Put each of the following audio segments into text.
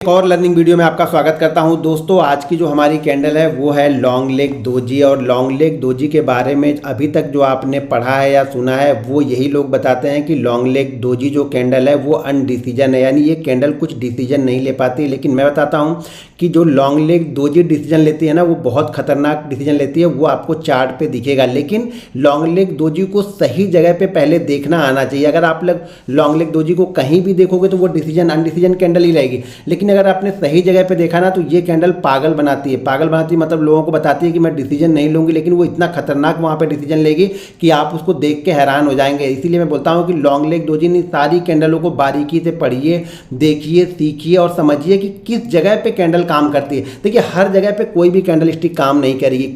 एक और learning video में आपका स्वागत करता हूं। दोस्तों, आज की जो हमारी कैंडल है वो है लॉन्ग लेग दोजी। और लॉन्ग लेग दोजी के बारे में अभी तक जो आपने पढ़ा है या सुना है वो यही लोग बताते हैं कि लॉन्ग लेग दोजी जो कैंडल है वो अनडिसीजन है, यानी ये कैंडल कुछ डिसीजन नहीं ले पाती। लेकिन मैं बताता हूं कि जो लॉन्ग लेग दोजी डिसीजन लेती है ना, वो बहुत खतरनाक डिसीजन लेती है। वो आपको चार्ट पे दिखेगा, लेकिन लॉन्ग लेग दोजी को सही जगह पे पहले देखना आना चाहिए। अगर आप लोग लॉन्ग लेग दोजी को कहीं भी देखोगे तो वो डिसीजन अनडिसीजन कैंडल ही रहेगी। लेकिन अगर आपने सही जगह पे देखा ना, तो ये कैंडल पागल बनाती है मतलब लोगों को बताती है कि मैं डिसीजन नहीं लूंगी, लेकिन वो इतना खतरनाक वहां पे डिसीजन लेगी कि आप उसको देख के हैरान हो जाएंगे। इसीलिए मैं बोलता हूं कि लॉन्ग लेग दोजी ने सारी कैंडलों को बारीकी से पढ़िए, देखिए, सीखिए और समझिए कि किस जगह पे कैंडल काम करती है। देखिए, हर जगह पे कोई भी कैंडल स्टिक काम नहीं करेगी।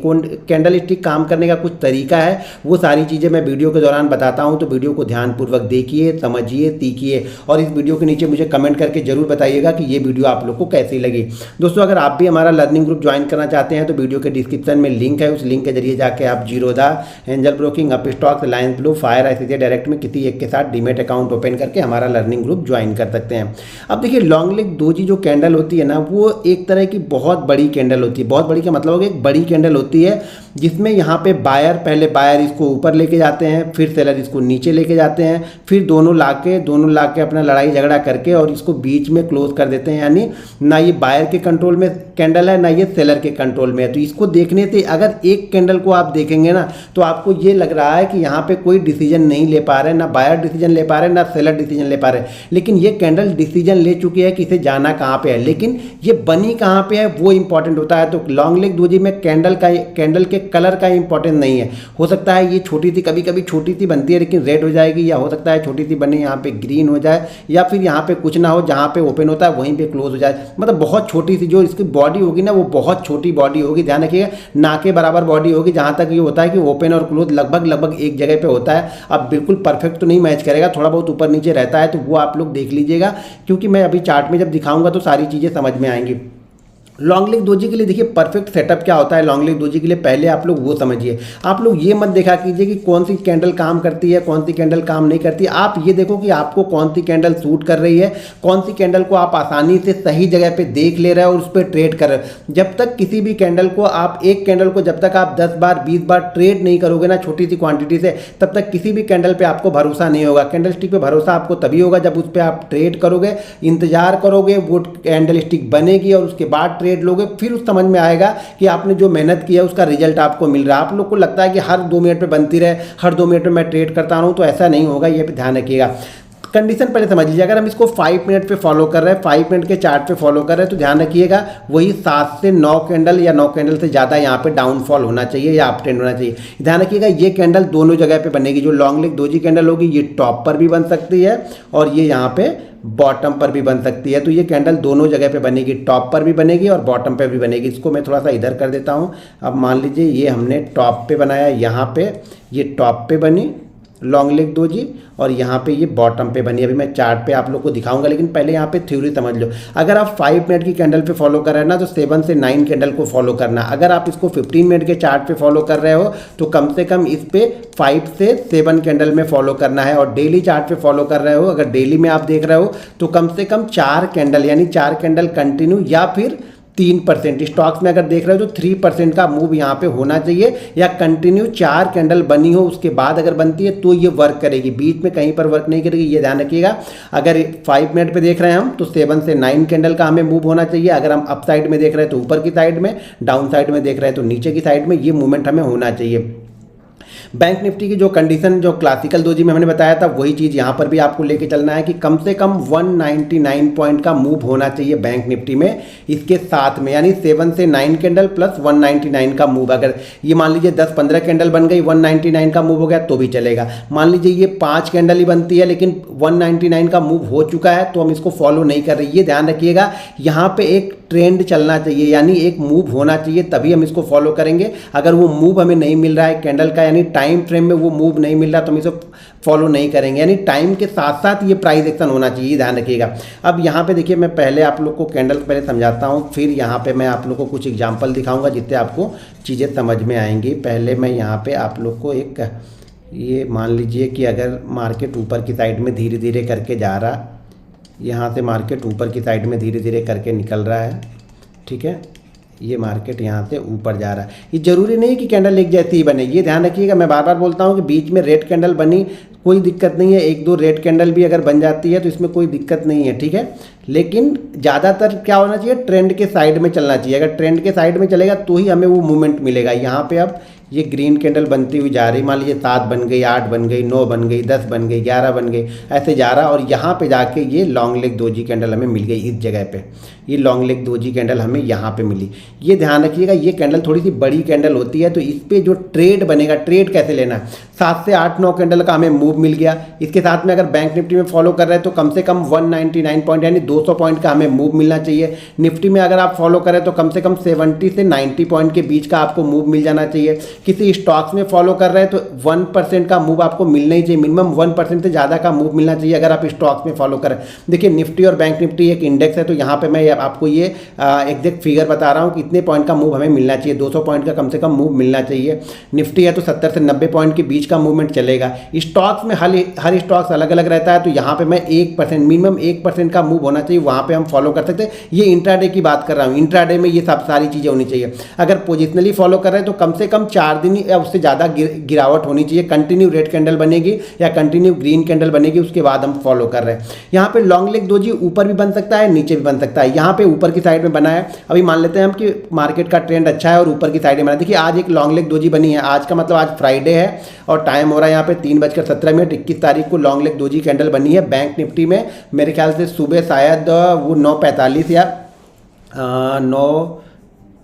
कैंडल स्टिक काम करने का कुछ तरीका है, वो सारी चीज़ें मैं वीडियो के दौरान बताता हूँ। तो वीडियो को ध्यानपूर्वक देखिए, समझिए, सीखिए और इस वीडियो के नीचे मुझे कमेंट करके जरूर बताइएगा कि ये वीडियो आप लोग को कैसी लगी। दोस्तों, अगर आप भी हमारा लर्निंग ग्रुप ज्वाइन करना चाहते हैं तो वीडियो के डिस्क्रिप्शन में लिंक है, उस लिंक के जरिए जाके आप Zerodha, angel broking, Upstox, Reliance blue, fire, ICICI direct में किसी एक के साथ डीमेट अकाउंट ओपन करके हमारा लर्निंग ग्रुप ज्वाइन कर सकते हैं। अब देखिए, लॉन्ग लेग दोजी जो कैंडल होती है ना, वो एक तरह की बहुत बड़ी कैंडल होती है। बहुत बड़ी का मतलब होगा एक बड़ी कैंडल होती है जिसमें यहाँ पे पहले बायर इसको ऊपर लेके जाते हैं, फिर सेलर इसको नीचे लेके जाते हैं, फिर दोनों लाके अपना लड़ाई झगड़ा करके और इसको बीच में क्लोज कर देते हैं। यानी ना ये बायर के कंट्रोल में कैंडल है, ना ये सेलर के कंट्रोल में है। तो इसको देखने से अगर एक कैंडल को आप देखेंगे ना, तो आपको ये लग रहा है कि यहाँ पे कोई डिसीजन नहीं ले पा रहे, ना बायर डिसीजन ले पा रहे, ना सेलर डिसीजन ले पा रहे। लेकिन ये कैंडल डिसीजन ले चुकी है कि इसे जाना कहाँ पे है, लेकिन ये बनी कहाँ पे है वो इंपॉर्टेंट होता है। तो लॉन्ग लेग दोजी में कैंडल के कलर का इंपॉर्टेंट नहीं है। हो सकता है ये छोटी सी, कभी कभी छोटी सी बनती है लेकिन रेड हो जाएगी, या हो सकता है छोटी सी बने यहाँ पे ग्रीन हो जाए, या फिर यहाँ पे कुछ ना हो, जहाँ पे ओपन होता है वहीं पे क्लोज हो जाए। मतलब बहुत छोटी सी जो इसकी बॉडी होगी ना, वो बहुत छोटी बॉडी होगी। ध्यान रखिएगा, ना के बराबर बॉडी होगी। जहाँ तक ये होता है कि ओपन और क्लोज लगभग एक जगह पे होता है। अब बिल्कुल परफेक्ट तो नहीं मैच करेगा, थोड़ा बहुत ऊपर नीचे रहता है, तो वो आप लोग देख लीजिएगा, क्योंकि मैं अभी चार्ट में जब दिखाऊंगा तो सारी चीज़ें समझ में आएंगी। लॉन्ग लेग दोजी के लिए देखिए परफेक्ट सेटअप क्या होता है। लॉन्ग लेग दोजी के लिए पहले आप लोग वो समझिए। आप लोग ये मत देखा कीजिए कि कौन सी कैंडल काम करती है, कौन सी कैंडल काम नहीं करती। आप ये देखो कि आपको कौन सी कैंडल सूट कर रही है, कौन सी कैंडल को आप आसानी से सही जगह पे देख ले रहे हो और उस पर ट्रेड कर रहे हो। जब तक किसी भी कैंडल को आप एक कैंडल को जब तक आप 10 बार 20 बार ट्रेड नहीं करोगे ना छोटी सी क्वांटिटी से, तब तक किसी भी कैंडल पे आपको भरोसा नहीं होगा। कैंडल स्टिक पे भरोसा आपको तभी होगा जब उस पर आप ट्रेड करोगे, इंतजार करोगे, वो कैंडल स्टिक बनेगी और उसके बाद ट्रेड लोगे, फिर समझ में आएगा कि आपने जो मेहनत की है उसका रिजल्ट आपको मिल रहा है। आप लोग को लगता है कि हर 2 मिनट पे बनती रहे, हर 2 मिनट में मैं ट्रेड करता रहूं, तो ऐसा नहीं होगा। ये पे ध्यान रखिएगा। कंडीशन पहले समझ लीजिए। अगर हम इसको 5 मिनट पे फॉलो कर रहे हैं, 5 मिनट के चार्ट पे फॉलो कर रहे हैं, तो ध्यान रखिएगा वही 7 से 9 कैंडल या 9 कैंडल से ज़्यादा यहाँ पे डाउनफॉल होना चाहिए या अप ट्रेंड होना चाहिए। ध्यान रखिएगा, ये कैंडल दोनों जगह पे बनेगी। जो लॉन्ग लेग दोजी कैंडल होगी ये टॉप पर भी बन सकती है और ये यहाँ पे बॉटम पर भी बन सकती है। तो ये कैंडल दोनों जगह पे बनेगी, टॉप पर भी बनेगी और बॉटम पे भी बनेगी। इसको मैं थोड़ा सा इधर कर देता हूँ। अब मान लीजिए ये हमने टॉप पे बनाया, यहाँ पे ये टॉप पे बनी लॉन्ग लेग दोजी और यहाँ पे ये बॉटम पे बनी। अभी मैं चार्ट पे आप लोग को दिखाऊंगा, लेकिन पहले यहाँ पे थ्योरी समझ लो। अगर आप 5 मिनट की कैंडल पे फॉलो कर रहे हैं ना, तो 7 से 9 कैंडल को फॉलो करना। अगर आप इसको 15 मिनट के चार्ट पे फॉलो कर रहे हो तो कम से कम इस पे 5 से 7 कैंडल में फॉलो करना है। और डेली चार्ट पे फॉलो कर रहे हो, अगर डेली में आप देख रहे हो तो कम से कम 4 कैंडल, यानी 4 कैंडल कंटिन्यू, या फिर 3%। स्टॉक्स में अगर देख रहे हो तो 3% का मूव यहाँ पे होना चाहिए, या कंटिन्यू 4 कैंडल बनी हो उसके बाद अगर बनती है तो ये वर्क करेगी। बीच में कहीं पर वर्क नहीं करेगी, ये ध्यान रखिएगा। अगर 5 मिनट पे देख रहे हैं हम तो 7 से 9 कैंडल का हमें मूव होना चाहिए। अगर हम अप साइड में देख रहे हैं तो ऊपर की साइड में, डाउन साइड में देख रहे हैं तो नीचे की साइड में, ये मूवमेंट हमें होना चाहिए। बैंक निफ्टी की जो कंडीशन जो क्लासिकल दोजी में हमने बताया था, वही चीज़ यहाँ पर भी आपको लेके चलना है कि कम से कम 199 पॉइंट का मूव होना चाहिए बैंक निफ्टी में। इसके साथ में यानी 7 से 9 कैंडल प्लस 199 का मूव। अगर ये मान लीजिए 10-15 कैंडल बन गई, 199 का मूव हो गया तो भी चलेगा। मान लीजिए ये 5 कैंडल ही बनती है लेकिन 199 का मूव हो चुका है तो हम इसको फॉलो नहीं कर रहे। ये ध्यान रखिएगा, यहाँ पे एक ट्रेंड चलना चाहिए, यानी एक मूव होना चाहिए, तभी हम इसको फॉलो करेंगे। अगर वो मूव हमें नहीं मिल रहा है कैंडल का, यानी टाइम फ्रेम में वो मूव नहीं मिल रहा, तो हम इसे फॉलो नहीं करेंगे। यानी टाइम के साथ साथ ये प्राइस एक्शन होना चाहिए, ध्यान रखिएगा। अब यहाँ पे देखिए, मैं पहले आप लोग को कैंडल पहले समझाता हूँ, फिर यहाँ पे मैं आप लोग को कुछ एग्जांपल दिखाऊंगा जिससे आपको चीज़ें समझ में आएंगी। पहले मैं यहाँ पे आप लोग को एक, ये मान लीजिए कि अगर मार्केट ऊपर की साइड में धीरे धीरे करके जा रहा, यहाँ से मार्केट ऊपर की साइड में धीरे धीरे करके निकल रहा है, ठीक है। ये मार्केट यहाँ से ऊपर जा रहा है। ये जरूरी नहीं कि कैंडल एक जैसी ही बने, ये ध्यान रखिएगा। मैं बार बार बोलता हूँ कि बीच में रेड कैंडल बनी कोई दिक्कत नहीं है, एक दो रेड कैंडल भी अगर बन जाती है तो इसमें कोई दिक्कत नहीं है, ठीक है। लेकिन ज़्यादातर क्या होना चाहिए, ट्रेंड के साइड में चलना चाहिए। अगर ट्रेंड के साइड में चलेगा तो ही हमें वो मूवमेंट मिलेगा। यहाँ पे अब ये ग्रीन कैंडल बनती हुई जा रही, मान लीजिए 7 बन गई, 8 बन गई, 9 बन गई, 10 बन गई, 11 बन गई, ऐसे जा रहा। और यहाँ पे जाके ये लॉन्ग लेग दोजी कैंडल हमें मिल गई इस जगह पे। ये लॉन्ग लेग दोजी कैंडल हमें यहाँ पे मिली। ये ध्यान रखिएगा, ये कैंडल थोड़ी सी बड़ी कैंडल होती है, तो इस पर जो ट्रेड बनेगा, ट्रेड कैसे लेना है, 7 से 8-9 कैंडल का हमें मूव मिल गया। इसके साथ में अगर बैंक निफ्टी में फॉलो कर रहे हैं तो कम से कम 199 पॉइंट यानी 200 पॉइंट का हमें मूव मिलना चाहिए। निफ्टी में अगर आप फॉलो करें तो कम से कम 70 से 90 पॉइंट के बीच का आपको मूव मिल जाना चाहिए। किसी स्टॉक्स में फॉलो कर रहे हैं तो 1% का मूव आपको मिलना ही चाहिए, मिनिमम 1% से ज़्यादा का मूव मिलना चाहिए अगर आप स्टॉक्स में फॉलो करें। देखिए निफ्टी और बैंक निफ्टी एक इंडेक्स है, तो यहाँ पे मैं आपको ये एग्जैक्ट फिगर बता रहा हूँ कि इतने पॉइंट का मूव हमें मिलना चाहिए, 200 पॉइंट का कम से कम मूव मिलना चाहिए। निफ्टी है तो 70 से 90 पॉइंट के बीच का मूवमेंट चलेगा। स्टॉक्स में हर स्टॉक्स अलग अलग रहता है, तो यहाँ पे मैं 1% मिनिमम 1% का मूव होना चाहिए, वहाँ पे हम फॉलो कर सकते हैं। ये इंट्राडे की बात कर रहा हूँ, इंट्राडे में ये सब सारी चीज़ें होनी चाहिए। अगर पोजिशनली फॉलो कर रहे हैं तो कम से कम 4 दिन या उससे ज़्यादा गिरावट होनी चाहिए। कंटिन्यू रेड कैंडल बनेगी या कंटिन्यू ग्रीन कैंडल बनेगी, उसके बाद हम फॉलो कर रहे हैं। यहाँ पे लॉन्ग लेग दोजी ऊपर भी बन सकता है, नीचे भी बन सकता है। यहाँ पे ऊपर की साइड में बना है। अभी मान लेते हैं हम कि मार्केट का ट्रेंड अच्छा है और ऊपर की साइड में बना। देखिए आज एक लॉन्ग लेग दोजी बनी है, आज का मतलब आज फ्राइडे है और टाइम हो रहा है यहाँ पे 3:17 21 तारीख को लॉन्ग लेग दोजी कैंडल बनी है। बैंक निफ्टी में मेरे ख्याल से सुबह शायद वो 9:45 या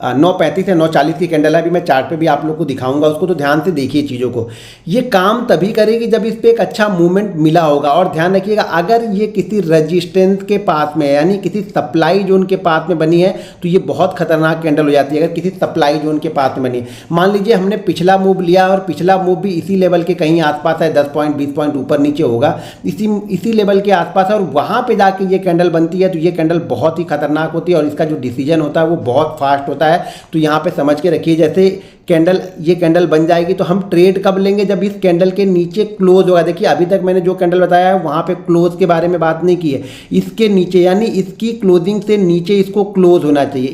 9:35 या 9:40 की कैंडल है। अभी मैं चार्ट पे भी आप लोग को दिखाऊंगा उसको, तो ध्यान से देखिए चीज़ों को। ये काम तभी करेगी जब इस पर एक अच्छा मूवमेंट मिला होगा। और ध्यान रखिएगा, अगर ये किसी रजिस्टेंस के पास में है यानी किसी सप्लाई जोन के पास में बनी है तो ये बहुत खतरनाक कैंडल हो जाती है। अगर किसी सप्लाई जोन के पास में बनी है, मान लीजिए हमने पिछला मूव लिया और पिछला मूव भी इसी लेवल के कहीं आसपास है, 10 पॉइंट 20 पॉइंट ऊपर नीचे होगा, इसी लेवल के आसपास है, और वहाँ पर जाके ये कैंडल बनती है तो ये कैंडल बहुत ही खतरनाक होती है और इसका जो डिसीजन होता है वो बहुत फास्ट होता है। तो यहाँ पे समझ के रखिए, जैसे ये कैंडल बन जाएगी तो हम ट्रेड कब लेंगे, जब इस कैंडल के नीचे क्लोज होगा। देखिए अभी तक मैंने जो कैंडल बताया है वहाँ पे क्लोज के बारे में बात नहीं की है। इसके नीचे यानी इसकी क्लोजिंग से नीचे इसको क्लोज होना चाहिए।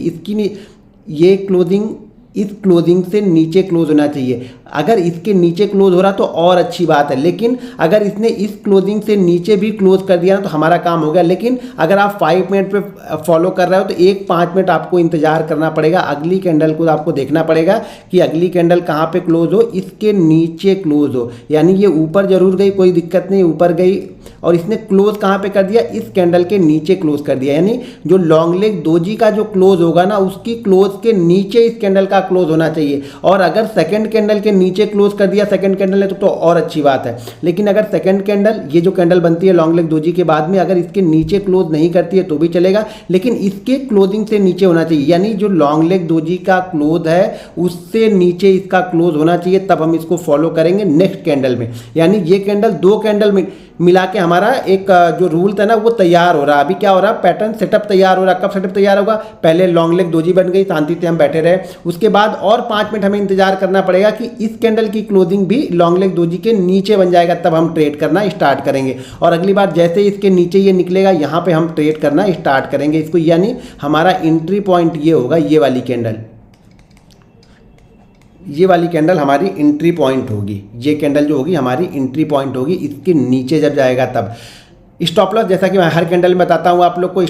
ये इस क्लोजिंग से नीचे क्लोज होना चाहिए। अगर इसके नीचे क्लोज हो रहा तो और अच्छी बात है, लेकिन अगर इसने इस क्लोजिंग से नीचे भी क्लोज कर दिया ना तो हमारा काम हो गया। लेकिन अगर आप 5 मिनट पे फॉलो कर रहे हो तो 5 मिनट आपको इंतजार करना पड़ेगा, अगली कैंडल को आपको देखना पड़ेगा कि अगली कैंडल कहाँ पे क्लोज हो, इसके नीचे क्लोज हो। यानी ये ऊपर जरूर गई, कोई दिक्कत नहीं, ऊपर गई और इसने क्लोज कहाँ पे कर दिया, इस कैंडल के नीचे क्लोज कर दिया। यानी जो लॉन्ग लेग दोजी का जो क्लोज होगा ना, उसकी क्लोज के नीचे इस कैंडल का क्लोज होना चाहिए। और अगर सेकंड कैंडल के नीचे क्लोज कर दिया सेकंड कैंडल ने तो और अच्छी बात है। लेकिन अगर सेकंड कैंडल, ये जो कैंडल बनती है लॉन्ग लेग दोजी के बाद में, अगर इसके नीचे क्लोज नहीं करती है तो भी चलेगा, लेकिन इसके क्लोजिंग से नीचे होना चाहिए। यानी जो लॉन्ग लेग दोजी का क्लोज है उससे नीचे इसका क्लोज होना चाहिए, तब हम इसको फॉलो करेंगे नेक्स्ट कैंडल में। यानी ये कैंडल 2 कैंडल में मिला के हमारा एक जो रूल था ना वो तैयार हो रहा है। अभी क्या हो रहा है, पैटर्न सेटअप तैयार हो रहा है। कब सेटअप तैयार होगा, पहले लॉन्ग लेग दोजी बन गई, शांति से हम बैठे रहे, उसके बाद और 5 मिनट हमें इंतजार करना पड़ेगा कि इस कैंडल की क्लोजिंग भी लॉन्ग लेग दोजी के नीचे बन जाएगा, तब हम ट्रेड करना स्टार्ट करेंगे। और अगली बार जैसे इसके नीचे ये निकलेगा यहाँ पे हम ट्रेड करना स्टार्ट करेंगे इसको। यानी हमारा एंट्री पॉइंट ये होगा, ये वाली कैंडल हमारी एंट्री पॉइंट होगी। ये कैंडल जो होगी हमारी एंट्री पॉइंट होगी, इसके नीचे जब जाएगा तब। स्टॉप लॉस, जैसा कि मैं हर कैंडल में बताता हूँ आप लोग को,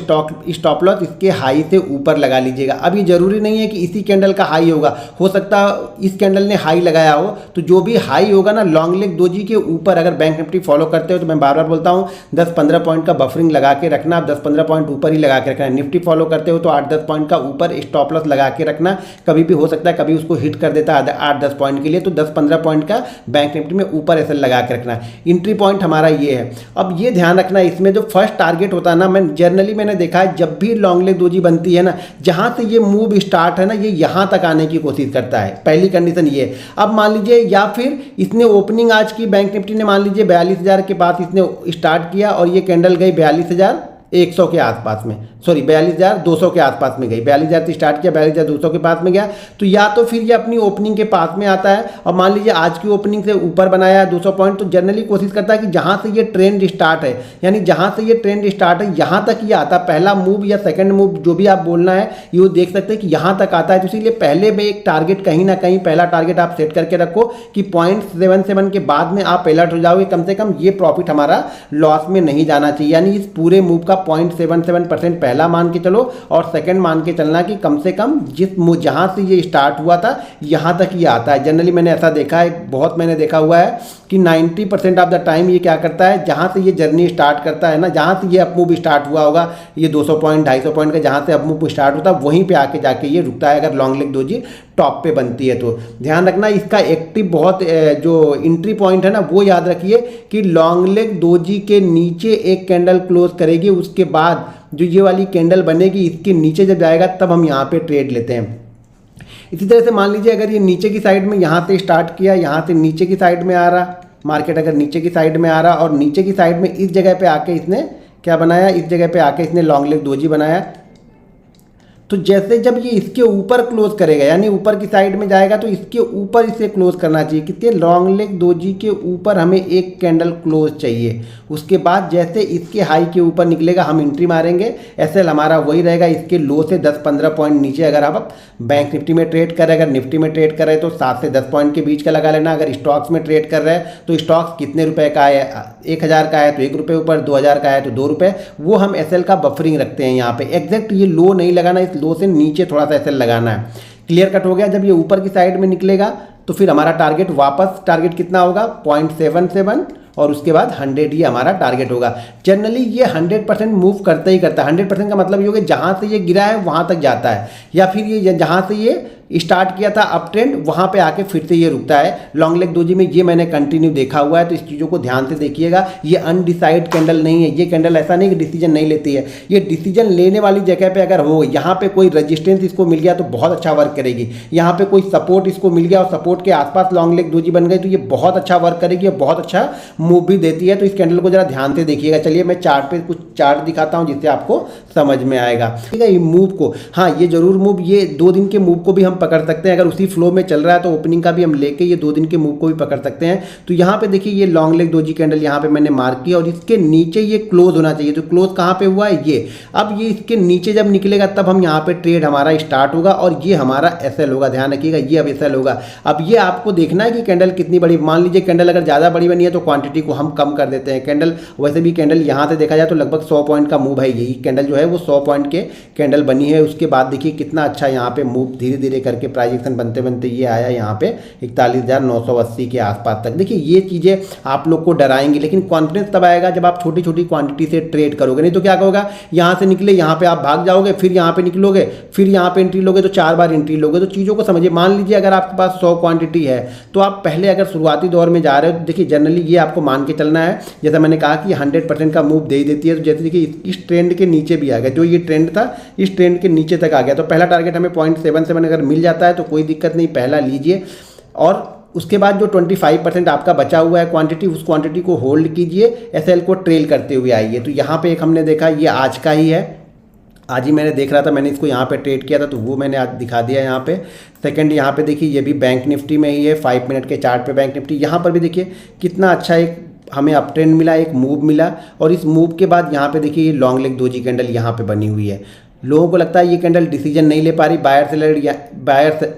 स्टॉप लॉस इसके हाई से ऊपर लगा लीजिएगा। अब ये जरूरी नहीं है कि इसी कैंडल का हाई होगा, हो सकता है इस कैंडल ने हाई लगाया हो, तो जो भी हाई होगा ना लॉन्ग लेग दोजी के ऊपर, अगर बैंक निफ्टी फॉलो करते हो तो मैं बार बार बोलता हूँ 10-15 पॉइंट का बफरिंग लगा के रखना। आप 10-15 पॉइंट ऊपर ही लगा के रखना। निफ्टी फॉलो करते हो तो 8-10 पॉइंट का ऊपर स्टॉप लॉस लगा के रखना। कभी भी हो सकता है कभी उसको हिट कर देता है 8-10 पॉइंट के लिए, तो 10-15 पॉइंट का बैंक निफ्टी में ऊपर ऐसा लगा के रखना। एंट्री पॉइंट हमारा ये है। अब ये ध्यान रखना, इसमें जो फर्स्ट टारगेट होता है ना, मैंने देखा है जब भी लॉन्ग लेग दोजी बनती है ना, जहां से ये मूव स्टार्ट है ना, ये यहां तक आने की कोशिश करता है। पहली कंडीशन ये है। अब मान लीजिए, या फिर इसने ओपनिंग आज की बैंक निफ्टी ने मान लीजिए 42,000 के पास इसने स्टार्ट किया और ये कैंडल गई 42,000 100 के आसपास में, सॉरी 42,200 के आसपास में गई। 42,000 से स्टार्ट किया, 42,200 के पास में गया। तो या तो फिर ये अपनी ओपनिंग के पास में आता है और मान लीजिए आज की ओपनिंग से ऊपर बनाया है 200 पॉइंट, तो जनरली कोशिश करता है कि जहाँ से ये ट्रेंड स्टार्ट है, यानी जहाँ से ये ट्रेंड स्टार्ट है यहाँ तक ये आता है। पहला मूव या सेकंड मूव जो भी आप बोलना है ये देख सकते हैं कि यहाँ तक आता है। तो इसीलिए पहले में एक टारगेट कहीं ना कहीं पहला टारगेट आप सेट करके रखो कि 0.77 के बाद में आप अलर्ट हो जाओगे। कम से कम ये प्रॉफिट हमारा लॉस में नहीं जाना चाहिए, यानी इस पूरे मूव का 0.77% पहला मान के चलो और सेकंड मान के चलना कि कम से कम जहां से ये स्टार्ट हुआ था यहां तक ये आता है। जनरली मैंने ऐसा देखा है, बहुत मैंने देखा हुआ है कि 90% ऑफ द टाइम ये क्या करता है, जहां से ये जर्नी स्टार्ट करता है ना, जहां से ये अपमूव स्टार्ट हुआ होगा, ये 200 पॉइंट 250 पॉइंट का जहां से अपमूव स्टार्ट होता है वहीं पे आके जाके ये रुकता है। अगर लॉन्ग लेग दोजी टॉप पे बनती है तो ध्यान रखना इसका एक्टिव बहुत जो एंट्री पॉइंट है ना वो याद रखिए कि लॉन्ग लेग दोजी के नीचे एक कैंडल क्लोज करेगी, उसके बाद जो ये वाली कैंडल बनेगी इसके नीचे जब जाएगा तब हम यहाँ पे ट्रेड लेते हैं। इसी तरह से मान लीजिए अगर ये नीचे की साइड में यहाँ से स्टार्ट किया, यहाँ से नीचे की साइड में आ रहा मार्केट, अगर नीचे की साइड में आ रहा और नीचे की साइड में इस जगह पे आके इसने क्या बनाया, इस जगह पे आके इसने लॉन्ग लेग दोजी बनाया। तो जैसे जब ये इसके ऊपर क्लोज करेगा यानी ऊपर की साइड में जाएगा तो इसके ऊपर इसे क्लोज करना चाहिए। कितने, लॉन्ग लेग दोजी के ऊपर हमें एक कैंडल क्लोज चाहिए। उसके बाद जैसे इसके हाई के ऊपर निकलेगा हम एंट्री मारेंगे। एसएल हमारा वही रहेगा इसके लो से 10-15 पॉइंट नीचे। अगर आप बैंक निफ्टी में ट्रेड कर रहे हैं, अगर निफ्टी में ट्रेड कर रहे हैं तो 7 से 10 पॉइंट के बीच का लगा लेना। अगर स्टॉक्स में ट्रेड कर रहे हैं तो स्टॉक्स कितने रुपए का है, 1,000 का है तो 1 रुपये ऊपर, 2,000 का है तो 2 रुपये, वो हम एसएल का बफरिंग रखते हैं यहाँ पे। एग्जैक्ट ये लो नहीं लगाना, इस लो से नीचे थोड़ा सा एसएल लगाना है। क्लियर कट हो गया। जब ये ऊपर की साइड में निकलेगा तो फिर हमारा टारगेट वापस, टारगेट कितना होगा 0.77 और उसके बाद 100 ये हमारा टारगेट होगा। जनरली ये 100% मूव करता ही करता है। 100% का मतलब ये होगा जहाँ से ये गिरा है वहाँ तक जाता है, या फिर ये जहाँ से ये स्टार्ट किया था अप ट्रेंड वहाँ पे आके फिर से ये रुकता है। लॉन्ग लेग दोजी में ये मैंने कंटिन्यू देखा हुआ है। तो इस चीज़ों को ध्यान से देखिएगा। ये अनडिसाइड कैंडल नहीं है। ये कैंडल ऐसा नहीं कि डिसीजन नहीं लेती है, ये डिसीजन लेने वाली जगह पे अगर हो, यहाँ पे कोई रजिस्टेंस इसको मिल गया तो बहुत अच्छा वर्क करेगी। यहाँ पे कोई सपोर्ट इसको मिल गया और सपोर्ट के आसपास लॉन्ग लेग दोजी बन गई तो ये बहुत अच्छा वर्क करेगी और बहुत अच्छा मूव भी देती है। तो इस कैंडल को जरा ध्यान से देखिएगा। चलिए मैं चार्ट पे कुछ चार्ट दिखाता हूँ जिससे आपको समझ में आएगा। ठीक है, ये मूव को, हाँ ये जरूर मूव, ये 2 दिन के मूव को भी हम पकड़ सकते हैं। अगर उसी फ्लो में चल रहा है तो ओपनिंग का भी हम लेके ये 2 दिन के मूव को भी पकड़ सकते हैं। तो यहाँ पे देखिए ये लॉन्ग लेग दोजी कैंडल यहाँ पे मैंने मार्क किया और इसके नीचे ये क्लोज होना चाहिए। तो क्लोज कहाँ पे हुआ है ये, अब ये इसके नीचे जब निकलेगा तब हम यहाँ पे ट्रेड हमारा स्टार्ट होगा और ये हमारा एसएल होगा। ध्यान रखिएगा ये अब एसएल होगा। अब ये आपको देखना है कि कैंडल कितनी बड़ी, मान लीजिए कैंडल अगर ज़्यादा बड़ी बनी है तो क्वांटिटी को हम कम कर देते हैं। कैंडल वैसे भी कैंडल यहाँ से देखा जाए तो लगभग 100 पॉइंट का मूव है। यही कैंडल जो है वो 100 पॉइंट के कैंडल बनी है। उसके बाद देखिए कितना अच्छा यहाँ पे मूव धीरे धीरे करके प्राइस एक्शन बनते बनते ये आया यहाँ पे 41,980 के आसपास तक। देखिए ये चीज़ें आप लोग को डराएंगी, लेकिन कॉन्फिडेंस तब आएगा जब आप छोटी छोटी क्वांटिटी से ट्रेड करोगे। नहीं तो क्या होगा, यहाँ से निकले यहाँ पे आप भाग जाओगे, फिर यहाँ पे निकलोगे, फिर यहाँ पे एंट्री लोगे तो 4 बार एंट्री लोगे। तो चीज़ों को समझिए। मान लीजिए अगर आपके पास 100 क्वांटिटी है तो आप पहले अगर शुरुआती दौर में जा रहे हो तो देखिए जनरली ये आपको मान के चलना है। जैसा मैंने कहा कि 100% का मूव दे ही देती है। तो जैसे देखिए इस ट्रेंड के नीचे भी आ गया, जो ये ट्रेंड था इस ट्रेंड के नीचे तक आ गया। तो पहला टारगेट हमें 0.77 अगर मिल जाता है तो कोई दिक्कत नहीं, पहला लीजिए। और उसके बाद जो 25% आपका बचा हुआ है क्वांटिटी, उस क्वांटिटी को होल्ड कीजिए, एसएल को ट्रेल करते हुए आइए। तो यहाँ पे एक हमने देखा, ये आज का ही है, आज ही मैंने देख रहा था, मैंने इसको यहाँ पे ट्रेड किया था तो वो मैंने आज दिखा दिया यहाँ पे। सेकंड यहाँ पे देखिए ये भी बैंक निफ्टी में ही है, 5 मिनट के चार्ट पे बैंक निफ्टी। यहाँ पर भी देखिए कितना अच्छा एक हमें अप ट्रेंड मिला, एक मूव मिला। और इस मूव के बाद यहाँ पे देखिए ये लॉन्ग लेग दोजी कैंडल यहाँ पे बनी हुई है। लोगों को लगता है ये कैंडल डिसीजन नहीं ले पा रही, बायर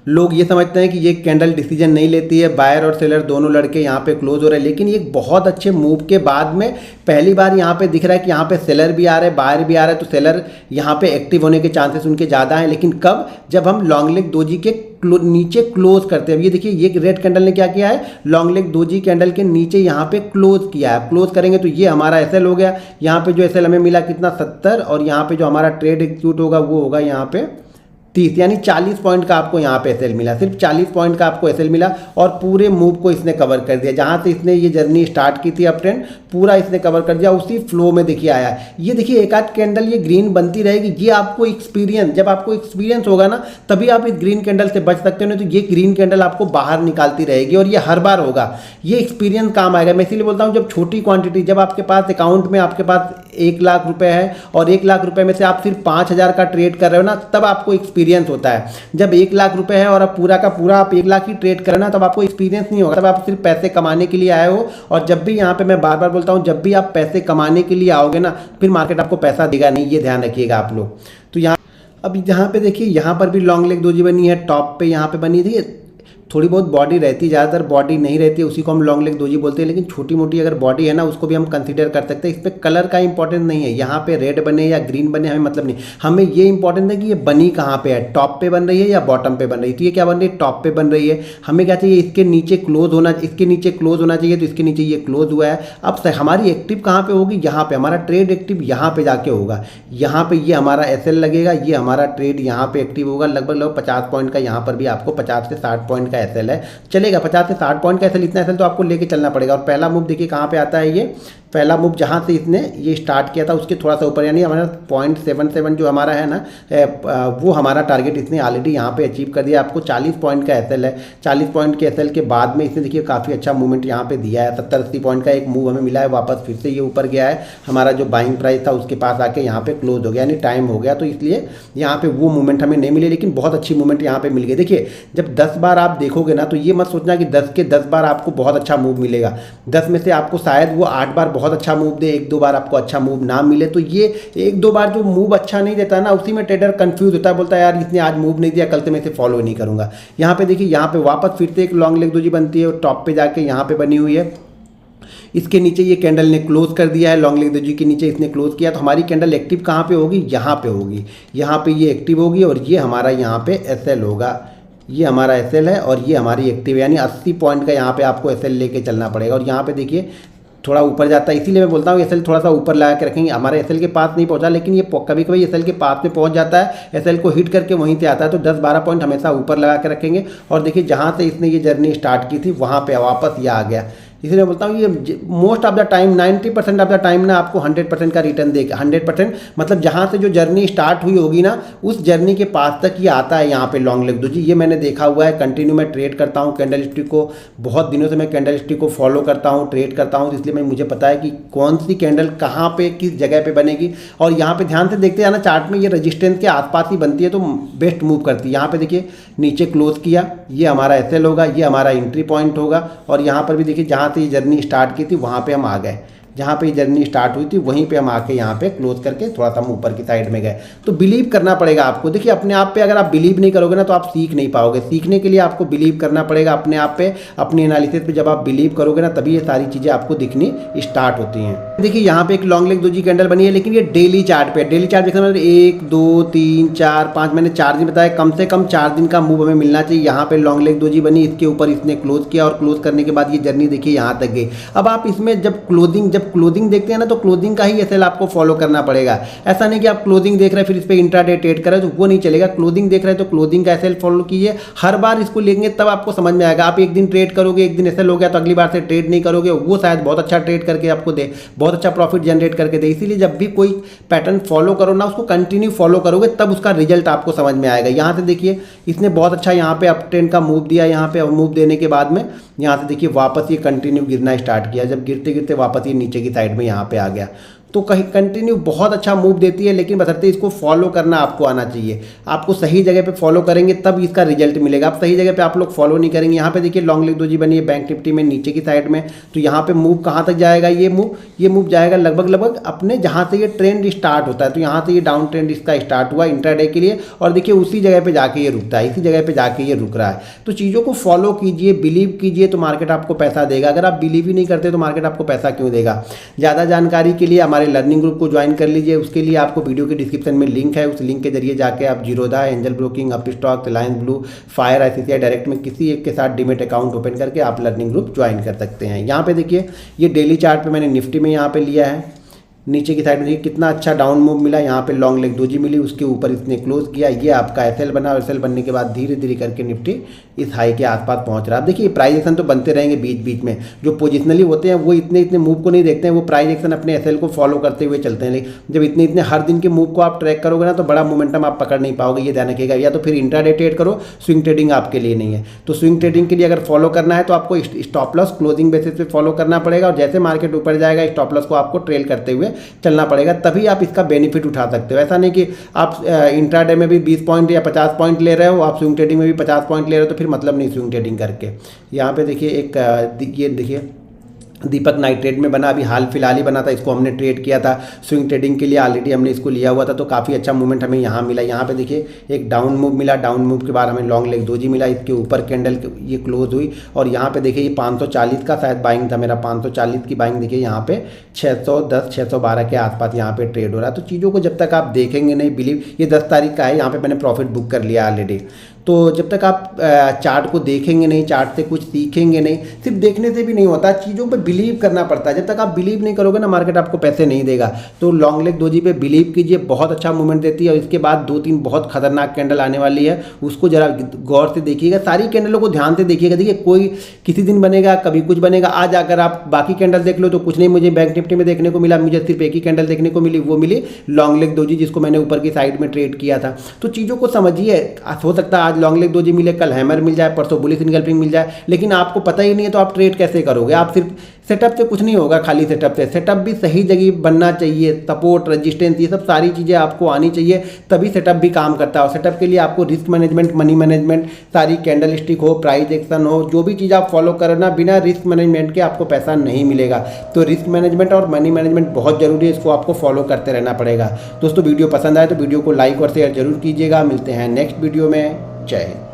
लोग ये समझते हैं कि ये कैंडल डिसीजन नहीं लेती है, बायर और सेलर दोनों लड़के यहाँ पे क्लोज हो रहे हैं। लेकिन ये बहुत अच्छे मूव के बाद में पहली बार यहाँ पे दिख रहा है कि यहाँ पे सेलर भी आ रहे हैं, बायर भी आ रहे हैं। तो सेलर यहाँ पे एक्टिव होने के चांसेस उनके ज़्यादा हैं। लेकिन कब, जब हम लॉन्ग लेग दोजी के नीचे क्लोज करते हैं। ये देखिए ये रेड कैंडल ने क्या किया है, लॉन्ग लेग दोजी कैंडल के नीचे यहाँ पे क्लोज किया है। क्लोज करेंगे तो ये हमारा एसएल हो गया। यहाँ पे जो एसएल हमें मिला कितना 70, और यहाँ पे जो हमारा ट्रेड एग्जीक्यूट होगा वो होगा यहाँ पे 30 यानी 40 पॉइंट का आपको यहाँ पे एसएल मिला, सिर्फ 40 पॉइंट का आपको एसएल मिला और पूरे मूव को इसने कवर कर दिया। जहाँ से इसने ये जर्नी स्टार्ट की थी अप ट्रेंड, पूरा इसने कवर कर दिया, उसी फ्लो में देखिए आया। ये देखिए एक आध कैंडल ये ग्रीन बनती रहेगी, ये आपको एक्सपीरियंस, जब आपको एक्सपीरियंस होगा ना तभी आप इस ग्रीन कैंडल से बच सकते हो, नहीं तो ये ग्रीन कैंडल आपको बाहर निकालती रहेगी और ये हर बार होगा। ये एक्सपीरियंस काम आएगा। मैं इसीलिए बोलता हूँ जब छोटी क्वांटिटी, जब आपके पास अकाउंट में आपके पास 1 लाख रुपए है और 1 लाख रुपए में से आप सिर्फ 5,000 का ट्रेड कर रहे हो ना, तब आपको एक्सपीरियंस होता है। जब 1 लाख रुपए है और अब पूरा का पूरा आप 1 लाख ही ट्रेड कर रहे हो ना, तब आपको एक्सपीरियंस नहीं होगा, तब आप सिर्फ पैसे कमाने के लिए आए हो। और जब भी यहाँ पे मैं बार बार बोलता हूँ, जब भी आप पैसे कमाने के लिए आओगे ना, फिर मार्केट आपको पैसा देगा नहीं, ये ध्यान रखिएगा आप लोग। तो यहाँ अब यहाँ पे देखिए, यहाँ पर भी लॉन्ग लेग दोजी बनी है, टॉप पे यहाँ पे बनी थी, थोड़ी बहुत बॉडी रहती है, ज़्यादातर बॉडी नहीं रहती है, उसी को हम लॉन्ग लेग दोजी बोलते हैं। लेकिन छोटी मोटी अगर बॉडी है ना, उसको भी हम कंसीडर कर सकते हैं। इस पर कलर का इंपॉर्टेंस नहीं है, यहाँ पे रेड बने या ग्रीन बने हमें मतलब नहीं, हमें ये इंपॉर्टेंट है कि ये बनी कहाँ पे है, टॉप पे बन रही है या बॉटम पे बन रही है। तो ये क्या बन रही है, टॉप पे बन रही है। हमें क्या चाहिए, इसके नीचे क्लोज होना, इसके नीचे क्लोज होना चाहिए, तो इसके नीचे ये क्लोज हुआ है। अब हमारी एक्टिव कहाँ पे होगी, यहाँ पे हमारा ट्रेड एक्टिव यहाँ पे जाके होगा। यहाँ पे ये हमारा एसएल लगेगा, ये हमारा ट्रेड यहाँ पे एक्टिव होगा। लगभग 50 पॉइंट का, यहाँ पर भी आपको 50 से 60 पॉइंट का एसएल है, चलेगा। 50 से 60 पॉइंट का एसएल, इतना एसएल तो आपको लेके चलना पड़ेगा। और पहला मूव देखिए कहाँ पे आता है, ये पहला मूव जहाँ से इसने ये स्टार्ट किया था उसके थोड़ा सा ऊपर, यानी हमारा 0.77 जो हमारा है ना, वो हमारा टारगेट इसने ऑलरेडी यहाँ पे अचीव कर दिया। आपको 40 पॉइंट का एसएल है, 40 पॉइंट के एसएल के बाद में इसने देखिए काफ़ी अच्छा मूवमेंट यहाँ पे दिया है। 70-80 पॉइंट का एक मूव हमें मिला है, वापस फिर से ये ऊपर गया है, हमारा जो बाइंग प्राइस था उसके पास आके यहाँ पे क्लोज हो गया, यानी टाइम हो गया। तो इसलिए यहाँ पे वो मूवमेंट हमें नहीं मिली, लेकिन बहुत अच्छी मूवमेंट यहाँ पे मिल गई। देखिए जब 10 बार आप देखोगे ना, तो ये मत सोचना कि 10 के 10 बार आपको बहुत अच्छा मूव मिलेगा। 10 में से आपको शायद वो 8 बार बहुत अच्छा मूव दे, 1-2 बार आपको अच्छा मूव ना मिले। तो ये 1-2 बार जो मूव अच्छा नहीं देता ना, उसी में ट्रेडर कंफ्यूज होता है, बोलता है यार इसने आज मूव नहीं दिया, कल से मैं इसे फॉलो नहीं करूंगा। यहाँ पे देखिए, यहाँ पे वापस फिर से एक लॉन्ग लेग दोजी बनती है, टॉप पे जाके यहाँ पे बनी हुई है। इसके नीचे ये कैंडल ने क्लोज कर दिया है, लॉन्ग लेग दोजी के नीचे इसने क्लोज किया। तो हमारी कैंडल एक्टिव कहाँ पे होगी, यहाँ पे होगी, यहाँ पे ये एक्टिव होगी और ये हमारा यहाँ पे एसएल होगा। ये हमारा एसएल है और ये हमारी एक्टिव, यानी 80 पॉइंट का यहाँ पे आपको एसएल लेके चलना पड़ेगा। और यहाँ पे देखिए थोड़ा ऊपर जाता है, इसीलिए मैं बोलता हूँ एसएल थोड़ा सा ऊपर लगा के रखेंगे। हमारे एसएल के पास नहीं पहुँचा, लेकिन ये कभी कभी एसएल के पास में पहुँच जाता है, एसएल को हिट करके वहीं से आता है। तो 10-12 पॉइंट हमेशा ऊपर लगा के रखेंगे। और देखिए जहाँ से इसने ये जर्नी स्टार्ट की थी वहाँ पे वापस ये आ गया। इसलिए बोलता हूँ ये most of the time 90% of the time ना आपको 100% का रिटर्न देगा। 100% मतलब जहाँ से जो जर्नी स्टार्ट हुई होगी ना, उस जर्नी के पास तक ये आता है यहाँ पे लॉन्ग लेग दोजी। ये मैंने देखा हुआ है, कंटिन्यू मैं ट्रेड करता हूँ कैंडल स्टिक को, बहुत दिनों से मैं कैंडल स्टिक को फॉलो करता हूँ, ट्रेड करता हूँ। इसलिए मुझे पता है कि कौन सी कैंडल कहाँ पे किस जगह पे बनेगी। और यहाँ पे ध्यान से देखते जाना, चार्ट में ये रेजिस्टेंस के आसपास ही बनती है तो बेस्ट मूव करती है। यहाँ पे देखिए नीचे क्लोज किया, ये हमारा एसएल होगा, ये हमारा एंट्री पॉइंट होगा। और यहाँ पर भी देखिए जहाँ से ये जर्नी स्टार्ट की थी वहाँ पे हम आ गए, जहाँ पे जर्नी स्टार्ट हुई थी वहीं पे हम आके यहाँ पे क्लोज करके थोड़ा सा हम ऊपर की साइड में गए। तो बिलीव करना पड़ेगा आपको। देखिए अपने आप पे अगर आप बिलीव नहीं करोगे ना, तो आप सीख नहीं पाओगे। सीखने के लिए आपको बिलीव करना पड़ेगा अपने आप पे, अपनी एनालिसिस पे। जब आप बिलीव करोगे ना, तभी ये सारी चीज़ें आपको दिखनी स्टार्ट होती हैं। देखिए यहाँ पे एक लॉन्ग लेग दोजी कैंडल बनी है, लेकिन ये डेली चार्ट पे है। डेली चार्ट देखना मतलब 1 2 3 4 5, मैंने 4 दिन बताया, कम से कम 4 दिन का मूव हमें मिलना चाहिए। यहाँ पे लॉन्ग लेग दोजी बनी, इसके ऊपर इसने क्लोज किया और क्लोज करने के बाद ये जर्नी देखिए यहाँ तक गई। अब आप इसमें जब क्लोजिंग देखते हैं ना, तो क्लोजिंग का ही एसएल आपको फॉलो करना पड़ेगा। ऐसा नहीं कि आप क्लोजिंग देख रहे हैं फिर इस पे इंट्राडे ट्रेड करें, तो वो नहीं चलेगा। क्लोजिंग देख रहे हैं तो क्लोजिंग का एसएल फॉलो कीजिए। हर बार इसको लेंगे तब आपको समझ में आएगा। आप एक दिन ट्रेड करोगे, एक दिन एसएल हो गया, तो अगली बार से ट्रेड नहीं करोगे, वो शायद बहुत अच्छा ट्रेड करके आपको दे, बहुत अच्छा प्रॉफिट जनरेट करके दे। इसीलिए जब भी कोई पैटर्न फॉलो करो ना, उसको कंटिन्यू फॉलो करोगे, तब उसका रिजल्ट आपको समझ में आएगा। यहाँ से देखिए इसने बहुत अच्छा यहाँ पे अप ट्रेंड का मूव दिया। यहाँ पे मूव देने के बाद में यहाँ से देखिए वापस ये कंटिन्यू गिरना स्टार्ट किया। जब गिरते गिरते वापस ये नीचे की साइड में यहाँ पे आ गया। तो कहीं कंटिन्यू बहुत अच्छा मूव देती है, लेकिन बशर्ते इसको फॉलो करना आपको आना चाहिए। आपको सही जगह पे फॉलो करेंगे तब इसका रिजल्ट मिलेगा। आप सही जगह पे आप लोग फॉलो नहीं करेंगे। यहाँ पे देखिए लॉन्ग लेग दोजी बनी है बैंक निफ्टी में नीचे की साइड में। तो यहाँ पे मूव कहाँ तक जाएगा, ये मूव जाएगा लगभग अपने जहाँ से ये ट्रेंड स्टार्ट होता है। तो यहाँ से ये डाउन ट्रेंड इसका स्टार्ट हुआ इंट्राडे के लिए, और देखिए उसी जगह पर जाके ये रुकता है, इसी जगह पर जाके ये रुक रहा है। तो चीज़ों को फॉलो कीजिए, बिलीव कीजिए, तो मार्केट आपको पैसा देगा। अगर आप बिलीव ही नहीं करते तो मार्केट आपको पैसा क्यों देगा। ज़्यादा जानकारी के लिए हमारे लर्निंग ग्रुप को ज्वाइन कर लीजिए। उसके लिए आपको वीडियो के डिस्क्रिप्शन में लिंक है, उस लिंक के जरिए जाके आप Zerodha, angel broking, Upstox, Reliance blue, fire, ICICI direct में किसी एक के साथ डीमेट अकाउंट ओपन करके आप लर्निंग ग्रुप ज्वाइन कर सकते हैं। यहाँ पे देखिए ये डेली चार्ट पे मैंने निफ्टी में यहाँ पे लिया है, नीचे की साइड में देखिए कितना अच्छा डाउन मूव मिला, यहाँ पे लॉन्ग लेग दोजी मिली, उसके ऊपर इसने क्लोज किया, ये आपका एसएल बना और एसएल बनने के बाद धीरे धीरे करके निफ्टी इस हाई के आसपास पहुंच रहा है। अब देखिए प्राइस एक्शन तो बनते रहेंगे बीच बीच में, जो पोजिशनली होते हैं वो इतने मूव को नहीं देखते हैं, वो प्राइस एक्शन अपने एसएल को फॉलो करते हुए चलते हैं। लेकिन जब इतने हर दिन के मूव को आप ट्रैक करोगे ना तो बड़ा मोमेंटम आप पकड़ नहीं पाओगे, ये ध्यान रखिएगा। या तो फिर इंट्राडे ट्रेड करो, स्विंग ट्रेडिंग आपके लिए नहीं है। तो स्विंग ट्रेडिंग के लिए अगर फॉलो करना है तो आपको स्टॉप लॉस क्लोजिंग बेसिस पे फॉलो करना पड़ेगा, और जैसे मार्केट ऊपर जाएगा स्टॉप लॉस को आपको ट्रेल करते हुए चलना पड़ेगा, तभी आप इसका बेनिफिट उठा सकते हो। ऐसा नहीं कि आप इंट्राडे में भी 20 पॉइंट या 50 पॉइंट ले रहे हो, आप स्विंग ट्रेडिंग में भी 50 पॉइंट ले रहे हो, तो फिर मतलब नहीं स्विंग ट्रेडिंग करके। यहाँ पे देखिए ये देखिए दीपक नाइट्रेट में बना, अभी हाल फिलहाल ही बना था, इसको हमने ट्रेड किया था स्विंग ट्रेडिंग के लिए, ऑलरेडी हमने इसको लिया हुआ था, तो काफ़ी अच्छा मूवमेंट हमें यहाँ मिला। यहाँ पे देखिए एक डाउन मूव मिला, डाउन मूव के बाद हमें लॉन्ग लेग दोजी मिला, इसके ऊपर कैंडल ये क्लोज हुई, और यहाँ पे देखिए ये 540 का शायद बाइंग था मेरा, 540 की बाइंग देखिए यहाँ पे 610 612 के आसपास यहाँ पे ट्रेड हो रहा है। तो चीज़ों को जब तक आप देखेंगे नहीं, बिलीव ये 10 तारीख का है, यहाँ पे मैंने प्रॉफिट बुक कर लिया ऑलरेडी। तो जब तक आप चार्ट को देखेंगे नहीं, चार्ट से कुछ सीखेंगे नहीं, सिर्फ देखने से भी नहीं होता, चीज़ों पे बिलीव करना पड़ता है। जब तक आप बिलीव नहीं करोगे ना, मार्केट आपको पैसे नहीं देगा। तो लॉन्ग लेग दोजी पे बिलीव कीजिए, बहुत अच्छा मूवमेंट देती है, और इसके बाद 2-3 बहुत खतरनाक कैंडल आने वाली है, उसको जरा गौर से देखिएगा, सारी कैंडलों को ध्यान से देखिएगा। देखिए कोई किसी दिन बनेगा, कभी कुछ बनेगा। आज अगर आप बाकी कैंडल देख लो तो कुछ नहीं मुझे बैंक निफ्टी में देखने को मिला, मुझे सिर्फ एक ही कैंडल देखने को मिली, वो मिली लॉन्ग लेग दोजी, जिसको मैंने ऊपर की साइड में ट्रेड किया था। तो चीज़ों को समझिए, हो सकता है आज लॉन्ग लेग दोजी मिले, कल हैमर मिल जाए, परसों बुलिश इनगल्फिंग मिल जाए, लेकिन आपको पता ही नहीं है तो आप ट्रेड कैसे करोगे। आप सिर्फ सेटअप से कुछ नहीं होगा, खाली सेटअप से, सेटअप भी सही जगह बनना चाहिए, सपोर्ट रेजिस्टेंस ये सब सारी चीज़ें आपको आनी चाहिए, तभी सेटअप भी काम करता है। और सेटअप के लिए आपको रिस्क मैनेजमेंट, मनी मैनेजमेंट, सारी कैंडल स्टिक हो, प्राइस एक्शन हो, जो भी चीज़ आप फॉलो करना, बिना रिस्क मैनेजमेंट के आपको पैसा नहीं मिलेगा। तो रिस्क मैनेजमेंट और मनी मैनेजमेंट बहुत जरूरी है, इसको आपको फॉलो करते रहना पड़ेगा। दोस्तों वीडियो पसंद आए तो वीडियो को लाइक और शेयर जरूर कीजिएगा। मिलते हैं नेक्स्ट वीडियो में। जय हिंद।